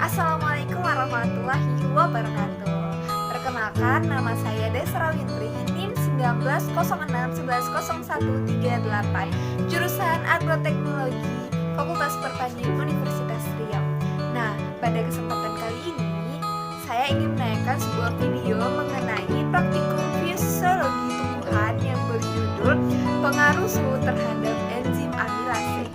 Assalamualaikum warahmatullahi wabarakatuh. Perkenalkan, nama saya Desra Wintri, NIM 1906110138, jurusan Agroteknologi, Fakultas Pertanian Universitas Riau. Nah, pada kesempatan kali ini, saya ingin menayangkan sebuah video mengenai praktikum fisiologi tumbuhan yang berjudul Pengaruh Suhu Terhadap Enzim Amilase.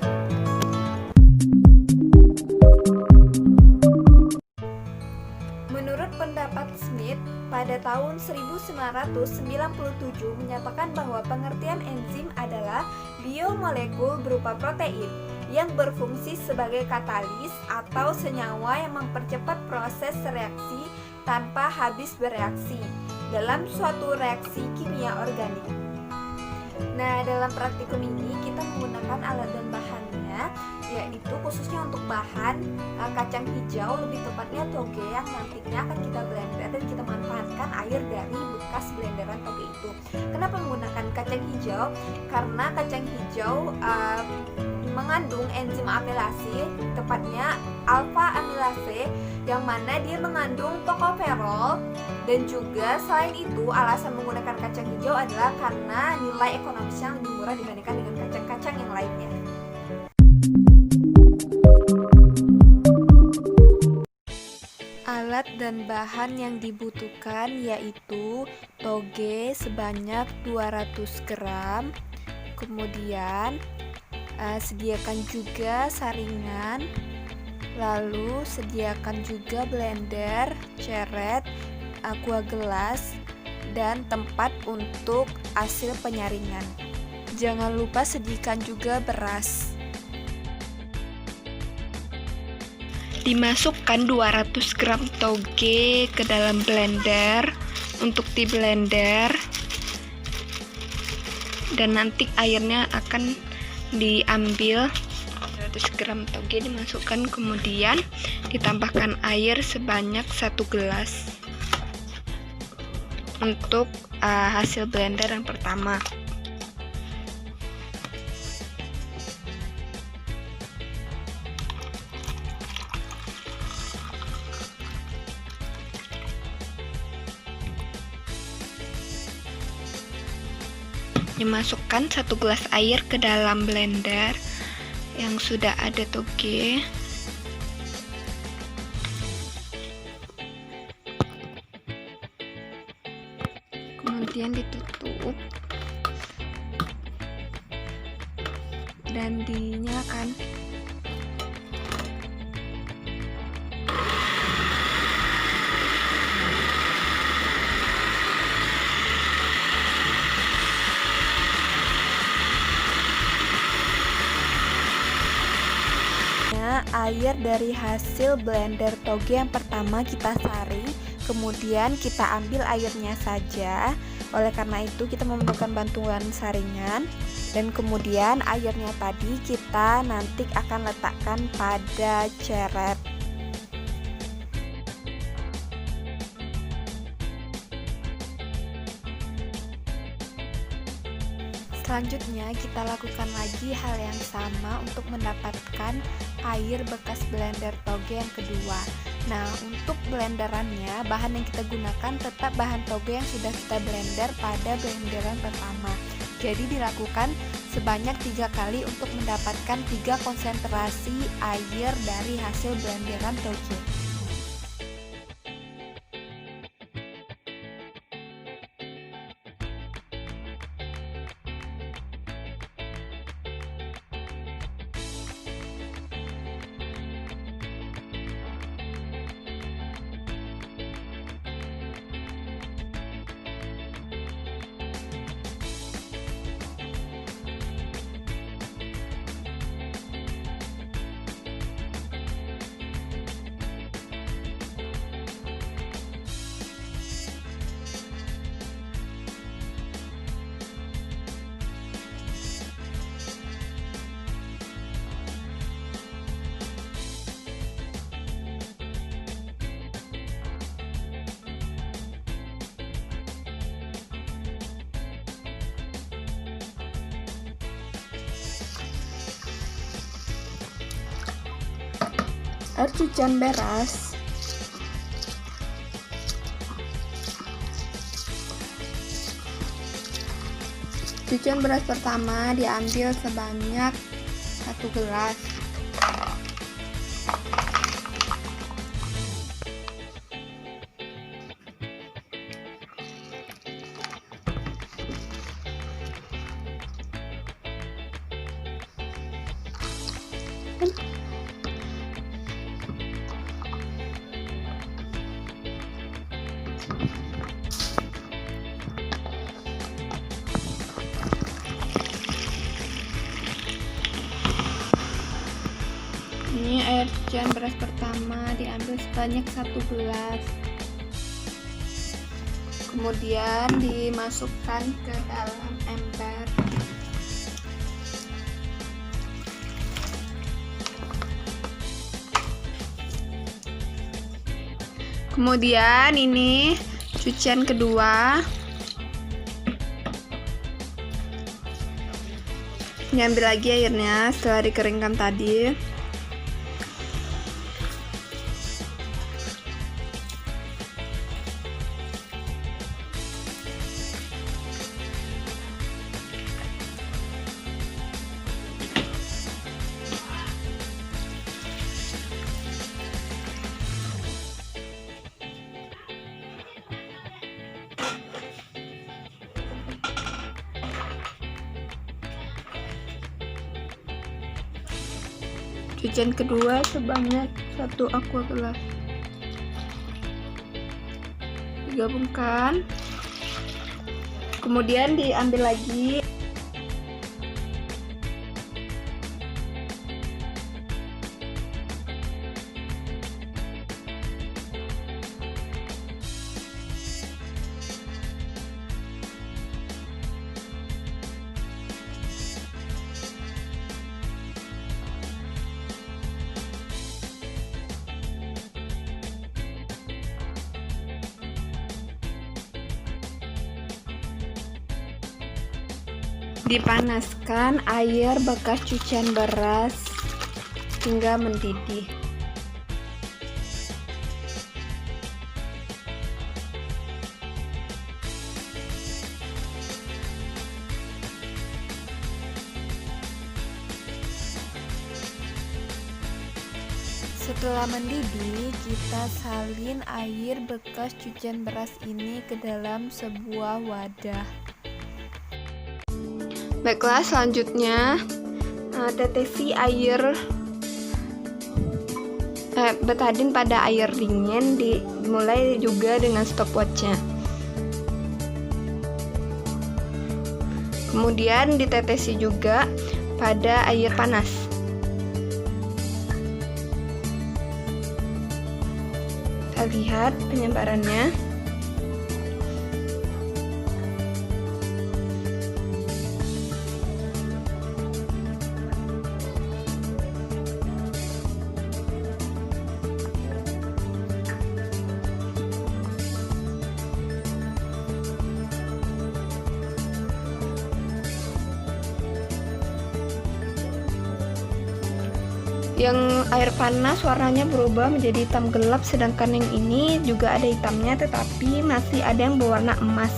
Menurut pendapat Smith, pada tahun 1997 menyatakan bahwa pengertian enzim adalah biomolekul berupa protein yang berfungsi sebagai katalis atau senyawa yang mempercepat proses reaksi tanpa habis bereaksi dalam suatu reaksi kimia organik. Nah, dalam praktikum ini kita menggunakan alat dan bahannya, yaitu khususnya untuk bahan kacang hijau, lebih tepatnya toge yang nantinya akan kita blender dan kita manfaatkan air dari bekas blenderan toge itu. Kenapa menggunakan kacang hijau? Karena kacang hijau mengandung enzim amilase, tepatnya alfa amilase, yang mana dia mengandung tokoferol. Dan juga selain itu, alasan menggunakan kacang hijau adalah karena nilai ekonomisnya lebih murah dibandingkan dengan kacang-kacang yang lainnya. Alat dan bahan yang dibutuhkan yaitu toge sebanyak 200 gram, kemudian sediakan juga saringan, lalu sediakan juga blender, ceret, aqua gelas, dan tempat untuk hasil penyaringan. Jangan lupa sediakan juga beras. Dimasukkan 200 gram toge ke dalam blender untuk di blender, dan nanti airnya akan diambil. 200 gram toge dimasukkan, kemudian ditambahkan air sebanyak 1 gelas untuk hasil blender yang pertama. Dimasukkan 1 gelas air ke dalam blender yang sudah ada toge. Kemudian ditutup dan dinyalakan. Air dari hasil blender toge yang pertama kita saring, kemudian kita ambil airnya saja. Oleh karena itu kita memerlukan bantuan saringan, dan kemudian airnya tadi kita nanti akan letakkan pada ceret. Selanjutnya kita lakukan lagi hal yang sama untuk mendapatkan air bekas blender toge yang kedua. Nah, untuk blenderannya, bahan yang kita gunakan tetap bahan toge yang sudah kita blender pada blenderan pertama. Jadi dilakukan sebanyak 3 kali untuk mendapatkan 3 konsentrasi air dari hasil blenderan toge. air cucian beras. Cucian beras pertama diambil sebanyak 1 gelas. Ini air cucian beras pertama diambil sebanyak 1 gelas. Kemudian dimasukkan ke dalam ember. Kemudian ini cucian kedua. Diambil lagi airnya setelah dikeringkan tadi. Cucian kedua sebanyak 1 aqua gelas. Digabungkan. Kemudian diambil lagi. Dipanaskan air bekas cucian beras hingga mendidih. Setelah mendidih, kita salin air bekas cucian beras ini ke dalam sebuah wadah. Baiklah, selanjutnya tetesi air betadin pada air dingin, dimulai juga dengan stopwatchnya. Kemudian ditetesi juga pada air panas. Kita lihat penyebarannya. Yang air panas warnanya berubah menjadi hitam gelap, sedangkan yang ini juga ada hitamnya tetapi masih ada yang berwarna emas.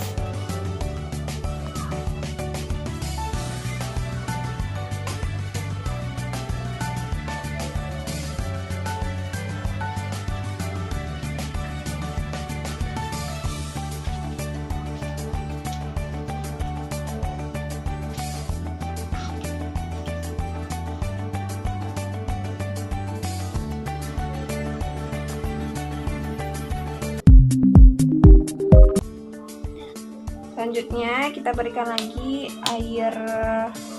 Selanjutnya kita berikan lagi air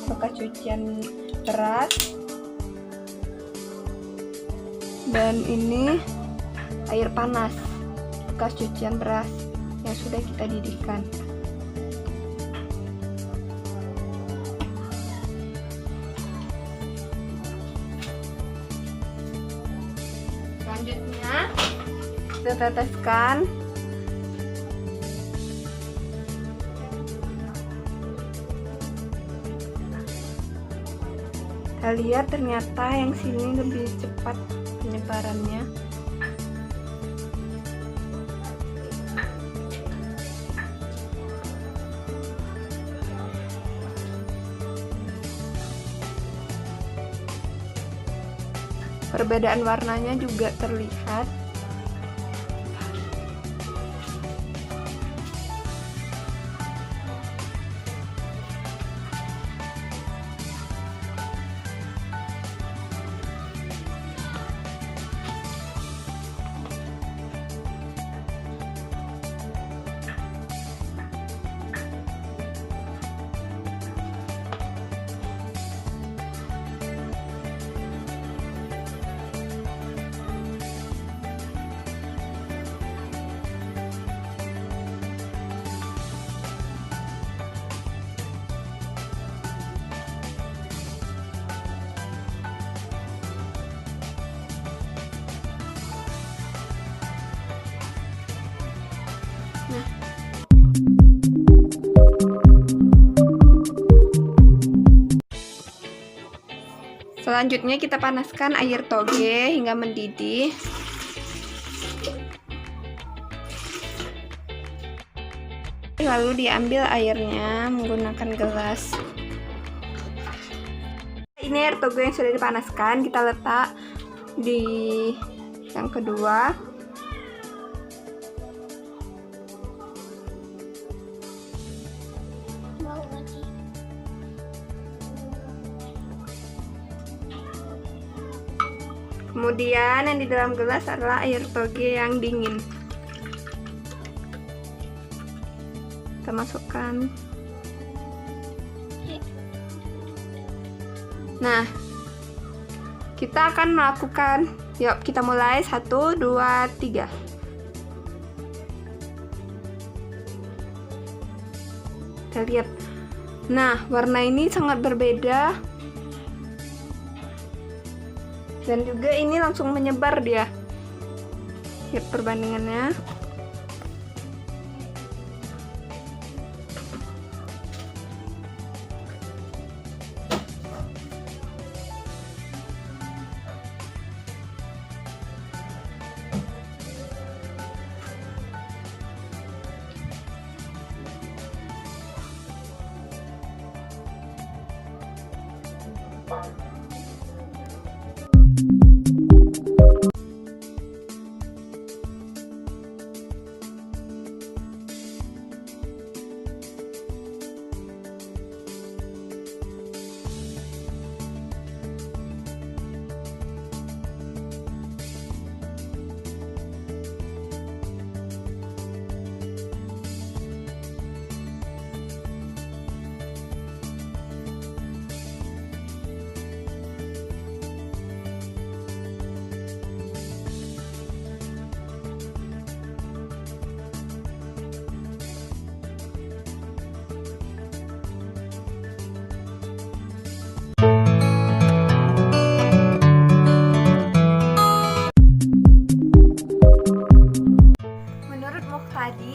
bekas cucian beras, dan ini air panas bekas cucian beras yang sudah kita didihkan. Selanjutnya kita teteskan kita lihat ternyata yang sini lebih cepat penyebarannya. Perbedaan warnanya juga terlihat. Selanjutnya kita panaskan air toge hingga mendidih. Lalu diambil airnya menggunakan gelas. Ini air toge yang sudah dipanaskan, kita letak di yang kedua. Kemudian yang di dalam gelas adalah air toge yang dingin. Kita masukkan. Nah, kita akan melakukan. Yuk, kita mulai. 1, 2, 3. Kita lihat. Nah, warna ini sangat berbeda. Dan juga ini langsung menyebar dia. Lihat perbandingannya.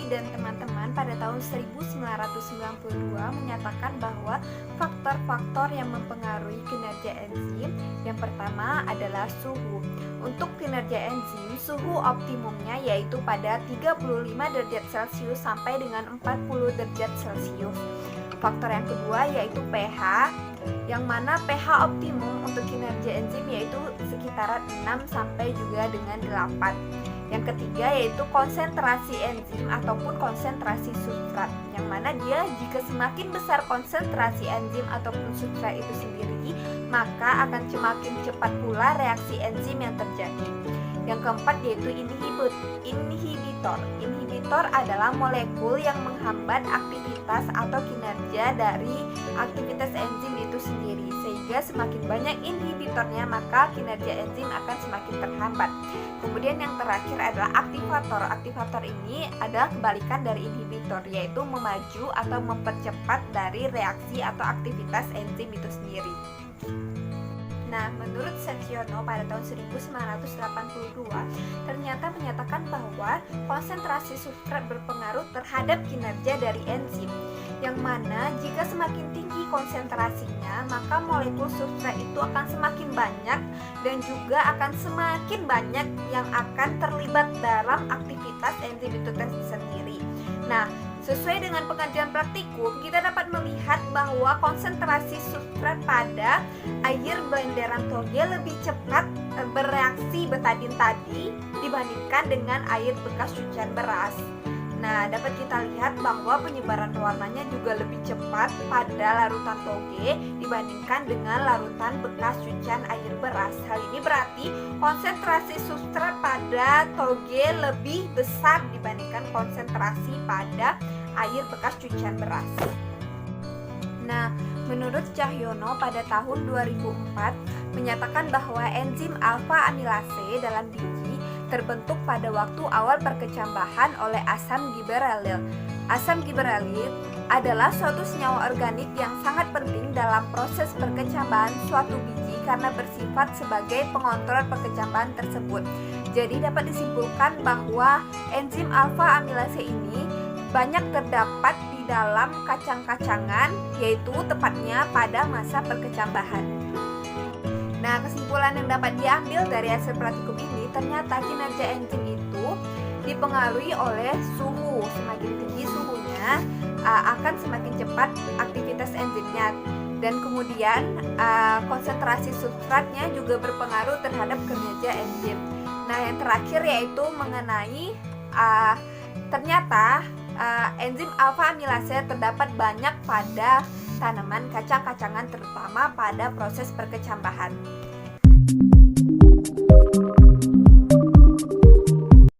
Dan teman-teman pada tahun 1992 menyatakan bahwa faktor-faktor yang mempengaruhi kinerja enzim yang pertama adalah suhu. Untuk kinerja enzim, suhu optimumnya yaitu pada 35 derajat Celcius sampai dengan 40 derajat Celcius. Faktor yang kedua yaitu pH, yang mana pH optimum untuk kinerja enzim yaitu sekitaran 6 sampai juga dengan 8. Yang ketiga yaitu konsentrasi enzim ataupun konsentrasi substrat, yang mana dia jika semakin besar konsentrasi enzim ataupun substrat itu sendiri, maka akan semakin cepat pula reaksi enzim yang terjadi. Yang keempat yaitu inhibitor. Inhibitor adalah molekul yang menghambat aktivitas atau kinerja dari aktivitas enzim itu sendiri, sehingga semakin banyak inhibitornya maka kinerja enzim akan semakin terhambat. Kemudian yang terakhir adalah aktivator. Aktivator ini adalah kebalikan dari inhibitor, yaitu memaju atau mempercepat dari reaksi atau aktivitas enzim itu sendiri. Nah, menurut Setiono pada tahun 1982 ternyata menyatakan bahwa konsentrasi substrat berpengaruh terhadap kinerja dari enzim, yang mana jika semakin tinggi konsentrasinya, maka molekul substrat itu akan semakin banyak dan juga akan semakin banyak yang akan terlibat dalam aktivitas enzim itu sendiri. Nah, sesuai dengan pengajian praktikum, kita dapat melihat bahwa konsentrasi substrat pada air blenderan toge lebih cepat bereaksi betadin tadi dibandingkan dengan air bekas cucian beras. Nah, dapat kita lihat bahwa penyebaran warnanya juga lebih cepat pada larutan toge dibandingkan dengan larutan bekas cucian air beras. Hal ini berarti konsentrasi substrat pada toge lebih besar dibandingkan konsentrasi pada air bekas cucian beras. Nah, menurut Cahyono pada tahun 2004 menyatakan bahwa enzim alfa amilase dalam biji terbentuk pada waktu awal perkecambahan oleh asam gibberellil. Asam gibberellil adalah suatu senyawa organik yang sangat penting dalam proses perkecambahan suatu biji karena bersifat sebagai pengontrol perkecambahan tersebut. Jadi dapat disimpulkan bahwa enzim alfa amilase ini banyak terdapat di dalam kacang-kacangan, yaitu tepatnya pada masa perkecambahan. Nah, kesimpulan yang dapat diambil dari hasil praktikum ini, ternyata kinerja enzim itu dipengaruhi oleh suhu. Semakin tinggi suhunya, akan semakin cepat aktivitas enzimnya. Dan kemudian konsentrasi substratnya juga berpengaruh terhadap kinerja enzim. Nah, yang terakhir yaitu mengenai ternyata enzim alfa amilase terdapat banyak pada tanaman kacang-kacangan, terutama pada proses perkecambahan.